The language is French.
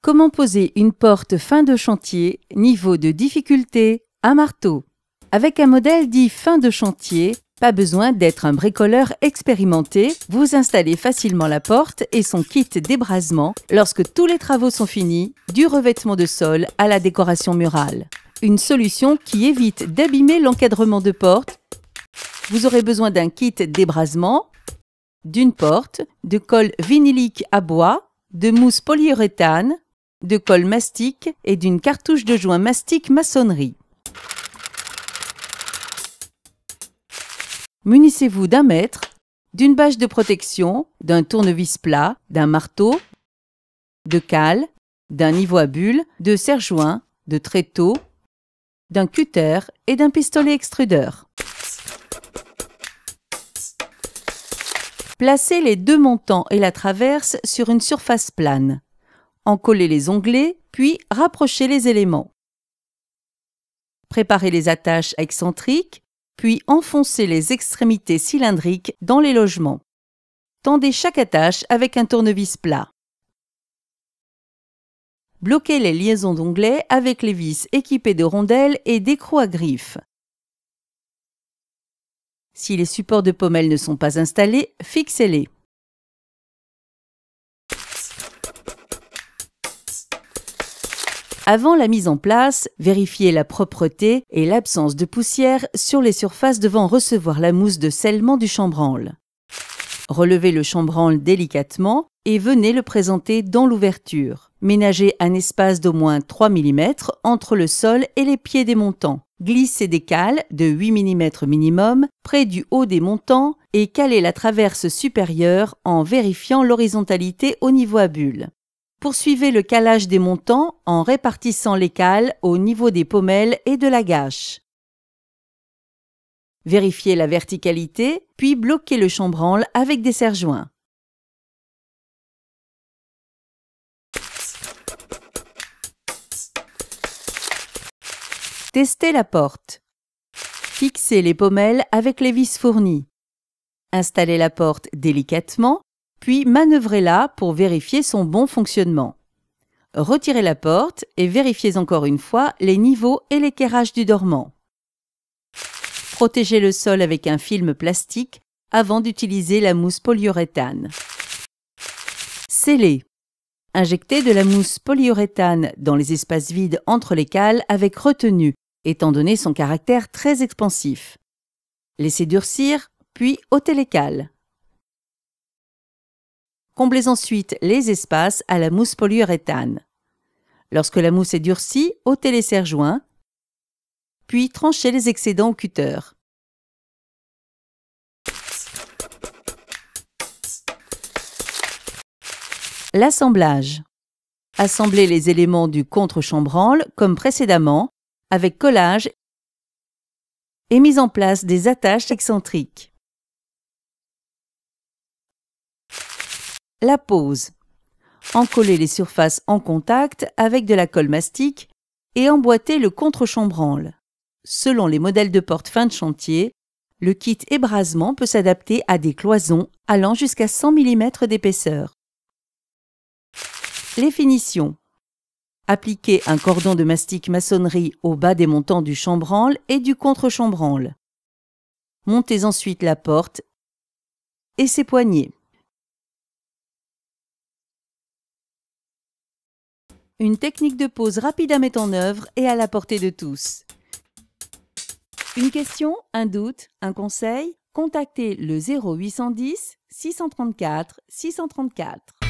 Comment poser une porte fin de chantier, niveau de difficulté, un marteau. Avec un modèle dit fin de chantier, pas besoin d'être un bricoleur expérimenté, vous installez facilement la porte et son kit d'ébrasement lorsque tous les travaux sont finis, du revêtement de sol à la décoration murale. Une solution qui évite d'abîmer l'encadrement de porte. Vous aurez besoin d'un kit d'ébrasement, d'une porte, de colle vinylique à bois, de mousse polyuréthane, de colle mastic et d'une cartouche de joint mastic maçonnerie. Munissez-vous d'un mètre, d'une bâche de protection, d'un tournevis plat, d'un marteau, de cale, d'un niveau à bulles, de serre-joint, de tréteaux, d'un cutter et d'un pistolet extrudeur. Placez les deux montants et la traverse sur une surface plane. Encollez les onglets, puis rapprochez les éléments. Préparez les attaches excentriques, puis enfoncez les extrémités cylindriques dans les logements. Tendez chaque attache avec un tournevis plat. Bloquez les liaisons d'onglets avec les vis équipées de rondelles et d'écrous à griffes. Si les supports de pommelle ne sont pas installés, fixez-les. Avant la mise en place, vérifiez la propreté et l'absence de poussière sur les surfaces devant recevoir la mousse de scellement du chambranle. Relevez le chambranle délicatement et venez le présenter dans l'ouverture. Ménagez un espace d'au moins 3 mm entre le sol et les pieds des montants. Glissez des cales de 8 mm minimum près du haut des montants et calez la traverse supérieure en vérifiant l'horizontalité au niveau à bulles. Poursuivez le calage des montants en répartissant les cales au niveau des pommelles et de la gâche. Vérifiez la verticalité, puis bloquez le chambranle avec des serre-joints. Testez la porte. Fixez les pommelles avec les vis fournies. Installez la porte délicatement, puis manœuvrez-la pour vérifier son bon fonctionnement. Retirez la porte et vérifiez encore une fois les niveaux et l'équerrage du dormant. Protégez le sol avec un film plastique avant d'utiliser la mousse polyuréthane. Scellez. Injectez de la mousse polyuréthane dans les espaces vides entre les cales avec retenue, étant donné son caractère très expansif. Laissez durcir, puis ôtez les cales. Comblez ensuite les espaces à la mousse polyuréthane. Lorsque la mousse est durcie, ôtez les serre-joints, puis tranchez les excédents au cutter. L'assemblage. Assemblez les éléments du contre-chambranle comme précédemment, avec collage et mise en place des attaches excentriques. La pose. Encollez les surfaces en contact avec de la colle mastic et emboîtez le contre-chambranle. Selon les modèles de porte fin de chantier, le kit ébrasement peut s'adapter à des cloisons allant jusqu'à 100 mm d'épaisseur. Les finitions. Appliquez un cordon de mastic maçonnerie au bas des montants du chambranle et du contre-chambranle. Montez ensuite la porte et ses poignées. Une technique de pose rapide à mettre en œuvre et à la portée de tous. Une question, un doute, un conseil? Contactez le 0810 634 634.